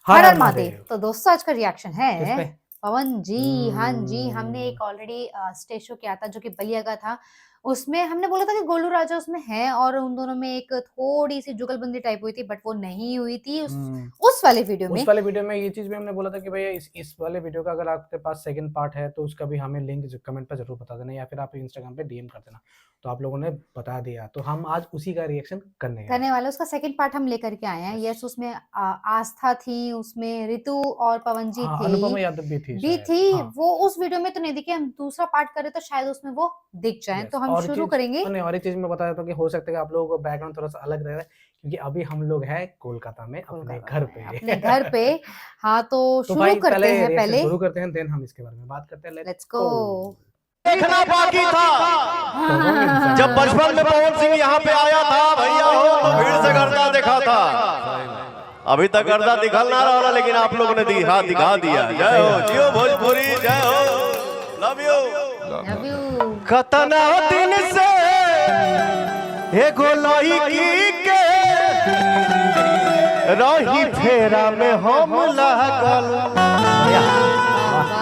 हर हर हर हर महादेव। महादेव। तो दोस्तों आज का रिएक्शन किस है पे? पवन जी। हाँ जी, हमने एक ऑलरेडी स्टेज शो किया था जो कि बलिया का था। उसमें हमने बोला था कि गोलू राजा उसमें है और उन दोनों में एक थोड़ी-सी जुगलबंदी टाइप हुई थी, बट वो नहीं हुई थी उस वाले वीडियो उस में। वाले वीडियो में ये चीज़ भी हमने बोला था कि भैया इस वाले वीडियो का अगर आपके पास सेकंड पार्ट है तो उसका भी हमें लिंक कमेंट पे ज़रूर बता देना या फिर आप इंस्टाग्राम पे डीएम कर देना। तो आप लोगों ने बता दिया, तो हम आज उसी का रिएक्शन करने वाले उसका सेकंड पार्ट हम लेकर के आए हैं। यस, उसमें आस्था थी, उसमें ऋतु और पवन जी हाँ, थे। अनुपमा यादव भी थी शायद। हाँ। वो उस वीडियो में तो नहीं दिखी, हम दूसरा पार्ट करें तो शायद उसमें वो दिख जाएँ। तो हम शुरू करेंगे। और एक चीज़ मैं बता देता हूँ कि हो सकता है कि आप लोगों को बैकग्राउंड थोड़ा-सा अलग रह रहा है क्योंकि अभी हम लोग हैं कोलकाता में अपने घर पे। अपने घर पे। हाँ, तो तो शुरू भाई करते हैं रिएक्शन पहले। शुरू करते हैं, देन हम इसके बारे में बात करते हैं। Let's go. देखना बाकी था जब बचपन में पवन सिंह यहाँ पे आया था भैया हो तो भीड़ से गर्दा दिखा था। अभी तक गर्दा दिखल ना रहा लेकिन आप लोगों ने दिखा दिया। जय हो जियो भोजपुरी, जय हो, लव यू। कतना दिन से एगो लड़की के रही फेरा में हम लागल।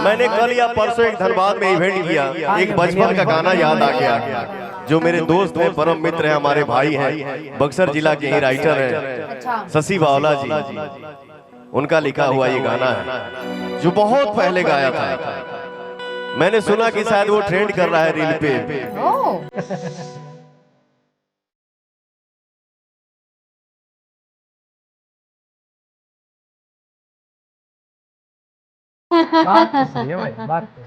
मैंने कल या परसों एक धनबाद में इवेंट किया, एक बचपन का गाना याद आ गया जो मेरे दोस्त हैं, परम मित्र हैं, हमारे भाई हैं, बक्सर जिला के ही राइटर हैं शशि बावला जी। उनका लिखा हुआ ये गाना है जो बहुत पहले गाया था। मैंने सुना कि शायद वो ट्रेंड कर रहा है रील पे। बात तो सही है भाई, बात तो।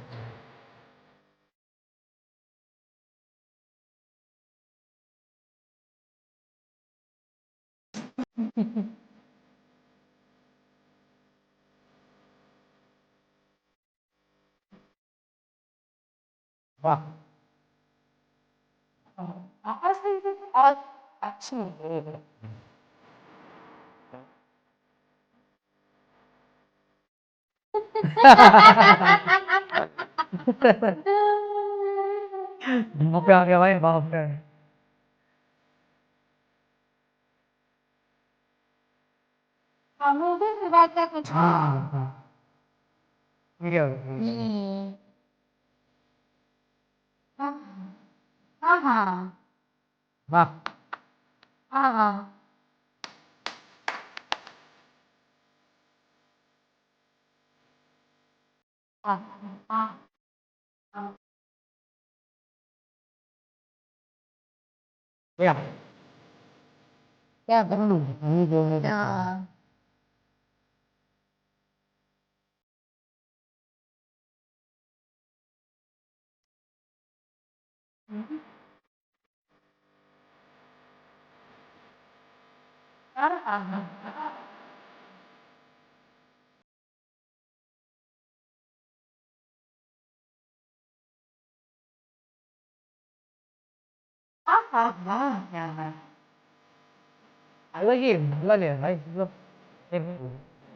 वाह। वहाँ पे आ गया भाई, वहाँ पे। हम लोगों से बात का कुछ। हाँ, हाँ। हाँ। वाह। हाँ। क्या? क्या करूँ? क्या? అలాగే అలానే भाई मतलब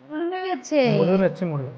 मूड में अच्छे मूड में।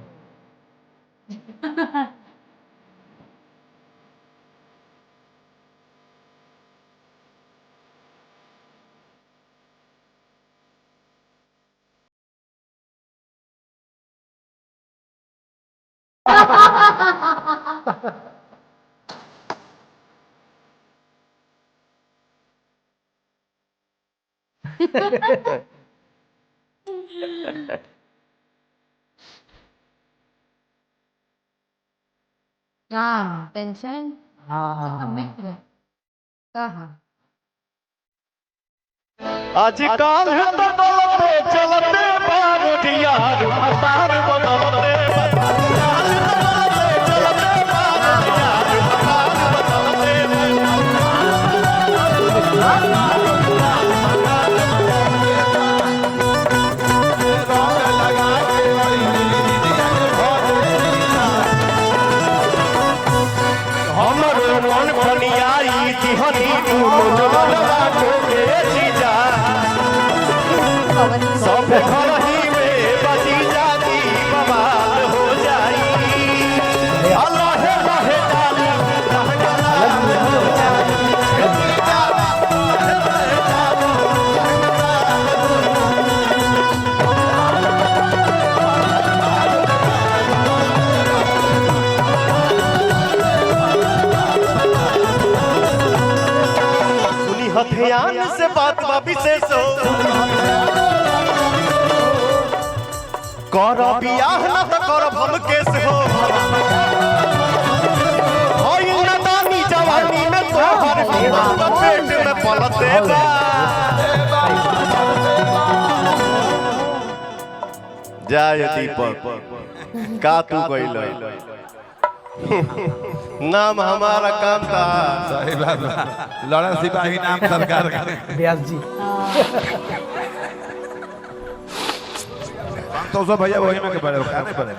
टेंशन हाँ। कहाँ? आजकल तो पे चलते बाबूजिया मसार बदलते हमरो मन बनियाई दिहनी मुझलवा के जीजा सब घर ही में बची जाती बवाल हो जाई। अल्लाह लहे डाली हो जाई। से बात बा विशेष हो कर बियाह न त करब हम केस हो होई न दानी जवानी में तोहर बीमार पेट में पलते बा जय दीपक का तू कइल नाम हमारा काम था सही बात लड़ा सिपाही नाम सरकार का व्यास जी तो सब भैया वही में के बड़े खाने पड़े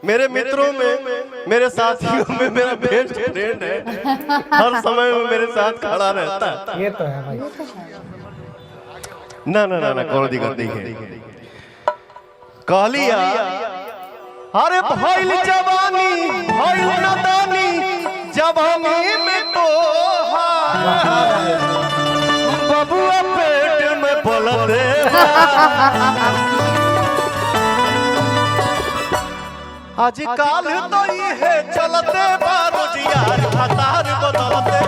मेरे मित्रों में मेरे साथियों में मेरा बेस्ट फ्रेंड है हर समय में मेरे साथ खड़ा रहता है ये तो है भाई ना ना ना ना कोई दिक्कत नहीं है कहलिया अरे भइल जवानी भइल नदानी जवानी में तो बबुआ पेट में पलते आजकल तो ये चलते बारोजियार हतार बदलते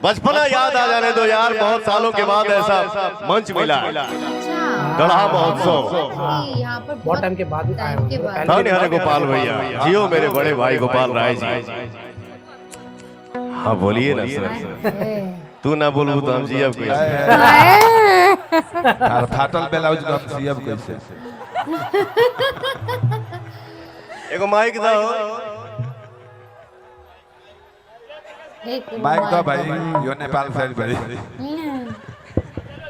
बचपना याद आ जाने दो यार बहुत सालों के बाद ऐसा मंच मिला गढ़ा महोत्सव यहाँ पर बहुत टाइम के बाद भी आए टाइम के होंगे। बाद। पहले धन्य हरे गोपाल भैया जियो मेरे बड़े भाई गोपाल राय जी हाँ बोलिए ना सर तू ना बोलू तो हम जियब कैसे और फाटल ब्लाउज का सीएम कैसे एगो माइक दो माइक दो भाई यो नेपाल से भाई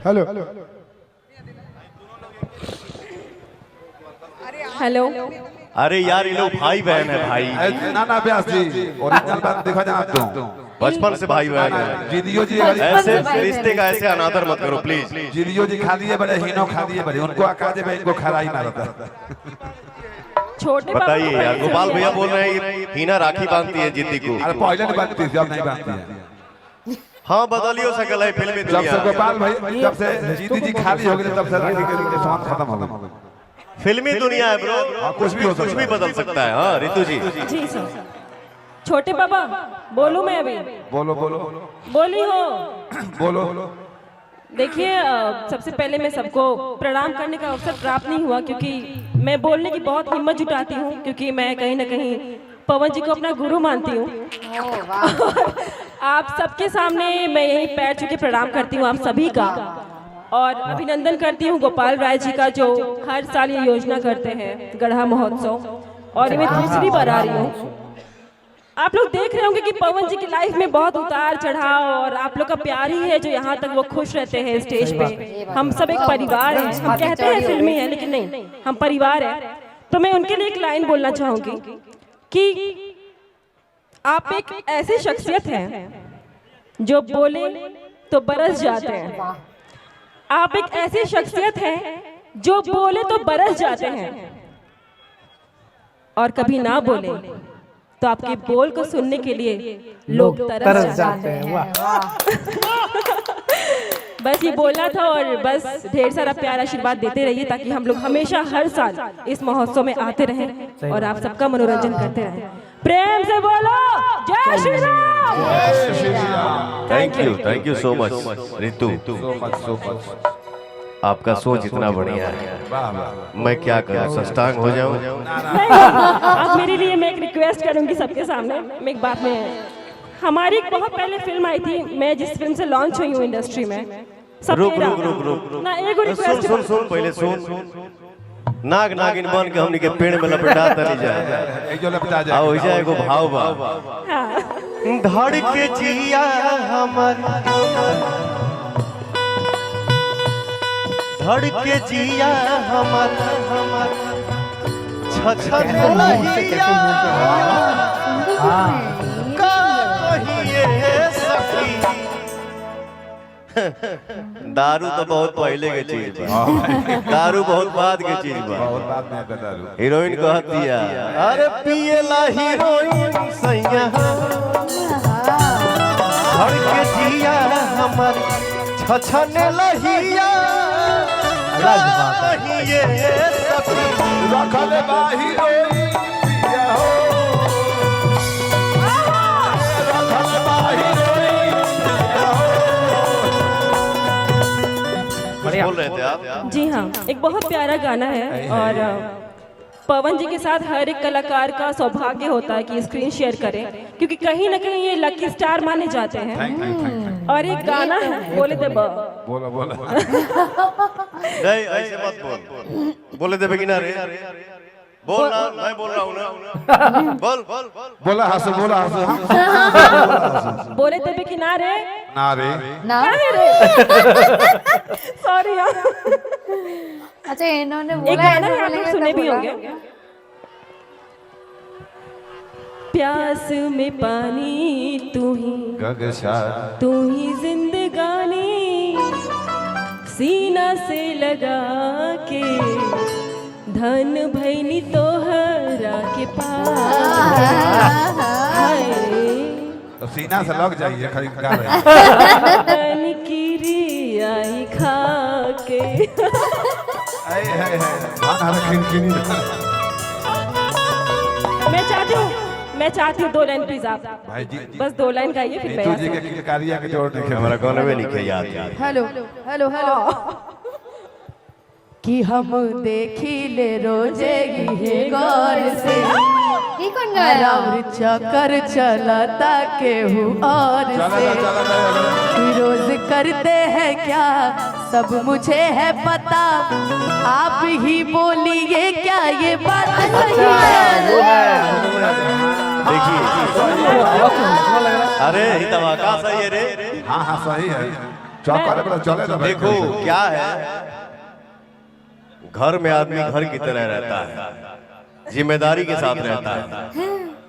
हेलो हेलो अरे यार ये लोग भाई बहन है भाई ना ना व्यास जी ओरिजिनल बात देखा जाना तो बचपन से भाई बहन है जीदियो जी ऐसे रिश्ते का ऐसे अनादर मत करो प्लीज जीदियो जी खा लिए बड़े हीनो खा लिए बड़े उनको आका दे इनको खराई मारता छोटे बताइए यार गोपाल भैया बोल रहे हैं हीना राखी बांधती है जिद्दी को अरे पहले नहीं बांधती थी अब नहीं बांधती है हाँ बदलियो सकल है फिल्मी जब से दुनिया गोपाल भाई जब से जीदी जी खाली हो गए तब से राखी के सामान खत्म हो गया फिल्मी दुनिया है ब्रो कुछ भी हो सकता कुछ भी बदल सकता है हाँ रितु जी जी सर छोटे पापा बोलूं मैं अभी बोलो बोलो बोली हो बोलो देखिए सबसे पहले मैं सबको प्रणाम करने का अवसर प्राप्त नहीं हुआ क्योंकि मैं बोलने की बहुत हिम्मत जुटाती हूँ क्योंकि मैं कहीं ना कहीं पवन जी को अपना गुरु मानती हूँ आप सबके सामने मैं यही पैर छू के प्रणाम करती हूँ आप सभी का और अभिनंदन करती हूँ गोपाल राय जी का जो हर साल ये योजना करते हैं गढ़ा महोत्सव और ये मैं दूसरी बार आ रही हूँ आप लोग देख रहे होंगे कि पवन जी की लाइफ में बहुत उतार चढ़ाव और आप लोग का प्यार ही है जो यहाँ तक वो खुश रहते हैं स्टेज पे हम सब एक परिवार हैं हम कहते हैं फिल्मी है लेकिन नहीं हम परिवार हैं तो मैं उनके लिए एक लाइन बोलना चाहूंगी कि आप एक ऐसी शख्सियत हैं जो बोले तो बरस जाते हैं आप एक ऐसी शख्सियत हैं जो बोले तो बरस जाते हैं और कभी ना बोले तो आपके बोल को सुनने के लिए लोग तरस जाते हैं वाह बस ये बोलना था और बस ढेर सारा प्यार आशीर्वाद देते रहिए ताकि हम लोग हमेशा हर साल इस महोत्सव में आते रहें और आप सबका मनोरंजन करते रहें प्रेम से बोलो जय Shri Ram thank you so much Ritu आपका सोच इतना बढ़िया है मैं क्या करूं सष्टांग हो जाऊं आप मेरे लिए मैं एक रिक्वेस्ट करूंगी सबके सामने मैं एक बात में हमारी एक बहुत पहले फिल्म आई थी मैं जिस फिल्म से लॉन्च हुई हूँ इंडस्ट्री में रुक ना एगो रिक्वेस्ट सुन पहले सुन नाग नागिन बन के हमनी के पेड़ में लपेटा तली जाए एक जो लपटा आ जाए हो जाए एगो भाव बा हाँ धड़ के जिया हमर धड़ के जिया हमर छछन लहिया कहिए सखी दारू तो बहुत पहले के चीज बा, दारू बहुत बाद के चीज बा। बहुत बात नहीं बता दूं। हीरोइन कहती है, अरे पिएला हीरोइन सैया घर के जिया हमर छछने लहिया ये सखी रखल बाही रोई पिया हो, रखल बाही रोई पिया हो। बढ़िया। बोल रहे थे आप? जी हाँ, एक बहुत प्यारा गाना है और पवन जी के साथ हर एक कलाकार का सौभाग्य होता है कि स्क्रीन शेयर करें, क्योंकि कहीं ना कहीं ये लकी स्टार माने जाते हैं। थैंक और एक गाना है बोले दे बोलो बोलो। नहीं ऐसे मत बोल, बोले दे बेगिना रे, बोल ना, मैं बोल रहा हूँ ना, बोल बोल बोल बोला हंसो, बोला हंसो। बोले दे किनारे ना रे, ना सॉरी यार। अच्छा इन्होंने एक बोला गाना ऐसे है, आप लोग बोलेंगे सुने तो भी बोला। होंगे। प्यास में पानी तू ही, गगशा तू ही जिंदगानी, सीना से लगा के धन भैनी तोहरा के पास। तो सीना से लग जाइए खाली गा रहे। धन की रियाई खा के। है खाना खिलखिली। मैं चाहती हूँ 2 लाइन प्लीज आप, भाई जी बस 2 लाइन गाइए फिर नीतू जी मैं के किलकारिया के जोड़ नहीं हमारा गाना में लिखे याद है। हेलो हेलो हेलो कि हम देखी ले रोजे गिहे गौर से ये कौन गा रहा है? और चक्कर चलता केहू और से कि रोज करते हैं क्या सब मुझे है पता, आप ही बोलिए क्या ये बात सही है? देखिए, अरे तवाका सही है रे। हाँ हाँ सही है। चौक पर चले तो भाई। देखो क्या है, घर में आदमी घर की तरह रहता है, जिम्मेदारी के साथ रहता है।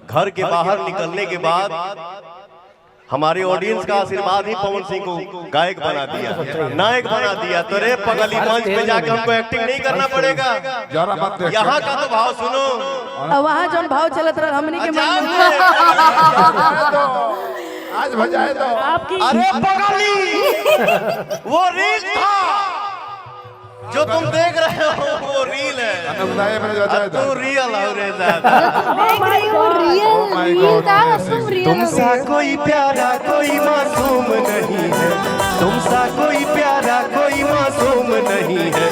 घर के बाहर निकलने के बाद हमारे ऑडियंस का आशीर्वाद ही पवन सिंह को गायक बना दिया, नायक बना दिया। तो रे पगली मंच पे जाकर हमको एक्टिंग नहीं करना पड़ेगा, जरा मत देख। यहाँ का तो भाव सुनो। वहाँ जौन भाव चलत रहा हमनी के मन में आज बजाए तो आपकी अरे पगली वो रील था जो तुम देख रहे हो, वो रील है। बताइए मैंने बजाए अब तो तू रियल हो रे दादा। देख रही हूँ Oh my रियल God, था, yes, तुम yes. रियल तुमसा कोई प्यारा कोई मासूम नहीं है, तुमसा कोई प्यारा कोई मासूम नहीं है,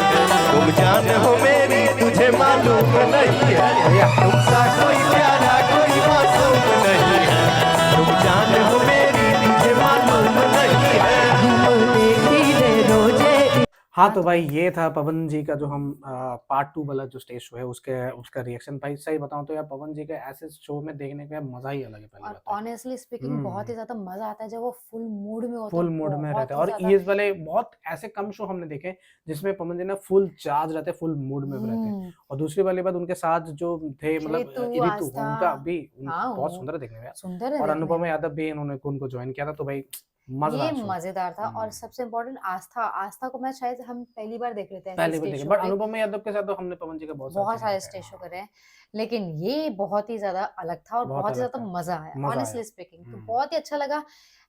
तुम जान हो मेरी तुझे मालूम नहीं है। तुमसा कोई प्यारा कोई मासूम नहीं है, तुम जान हो मेरी तुझे मालूम नहीं है। हम देखी ले रोजे। हाँ तो भाई ये था पवन जी का जो हम पार्ट 2 वाला जो स्टेज शो है उसका रिएक्शन। भाई सही बताऊं तो यार पवन जी के ऐसे शो में देखने का मजा ही अलग है। पहली और बात ऑनेस्टली स्पीकिंग बहुत ही ज्यादा मजा आता है जब वो फुल मूड में होते फुल हैं, मूड में बहुत रहते हैं। ही और ज्यादा। ये वाले बहुत ऐसे कम शो हमने देखे जिसमें पवन जी ना फुल चार्ज रहते, फुल मूड में भी रहते हैं। और दूसरी वाली बात उनके साथ जो थे मतलब ऋतु, ऋतु आस्था। उनका भी हाँ, बहुत वो सुंदर है देखने में यार। सुंदर है और देखने अनुपमा में। यादव भी इन्होंने उनको ज्वाइन किया था, तो भाई ये मजेदार show। मजेदार था। और सबसे इम्पोर्टेंट आस्था को मैं शायद हम पहली बार देख रहे थे ऐसे पहले भी स्टेज देखे, शो बट पे। अनुपमा यादव के साथ तो हमने पवन जी का बहुत सारे स्टेज शो करे हैं, लेकिन ये बहुत ही ज्यादा अलग था और बहुत बहुत ही अलग ज्यादा था। मजा आया मजा ऑनेस्टली आया। स्पीकिंग। तो बहुत ही अच्छा लगा।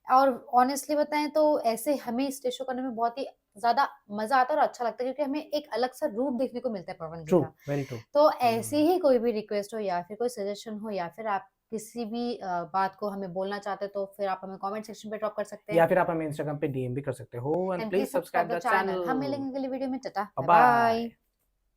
और ऑनेस्टली बताएं तो ऐसे हमें स्टेज शो करने में बहुत ही ज्यादा मजा आता है और अच्छा लगता है, क्योंकि हमें एक अलग सा रूप देखने को मिलता है पवन जी ट्रू, का। Very true. तो ऐसे ही कोई भी रिक्वेस्ट हो या फिर कोई सजेशन हो या फिर आप किसी भी बात को हमें बोलना चाहते हैं, तो फिर आप हमें कमेंट सेक्शन पे ड्रॉप कर सकते या हैं। फिर आप हमें इंस्टाग्राम पे डीएम भी कर सकते हो। And and please please subscribe the channel. हम मिलेंगे अगली वीडियो में। टाटा, बाय। बाय।